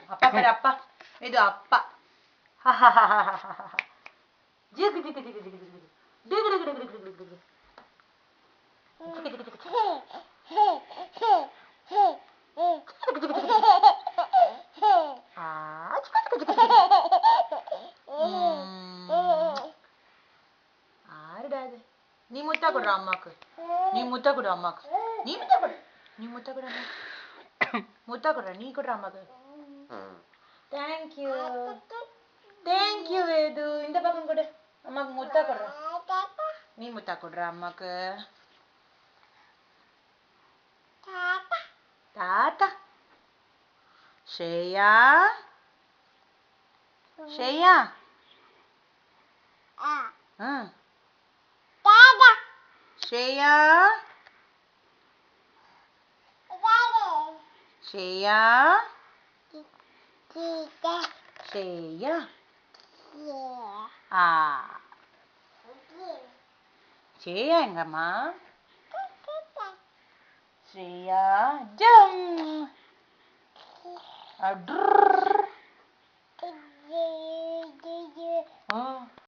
அப்பா பேர் அப்பா இது அப்பா ஜிகு ஜிகு ஜிகு ஜிகு ஜிகு டிகு டிகு டிகு டிகு டிகு டிகு ஆறுடா அது நீ முத்தா கொடுற அம்மாக்கு நீ முத்தா கொடு அம்மாக்கு நீ முத்தா கொடு நீ முத்தா கொடு அம்மாக்கு முத்தா கொடுற நீ கொடுற அம்மாக்கு தேங்க்யூ தேங்க்யூ வேது இந்த பக்கம் கொடு அம்மாக்கு முத்தா கொடுற நீ முத்தா கொடுற அம்மாக்கு தாத்தா ஸ்ரேயா ஸ்ரேயா ஸ்ரேயா ஸ்ரேயா ஸ்ரேயா ஸ்ரேயா எங்கம்மா ஸ்ரேயா ஜம்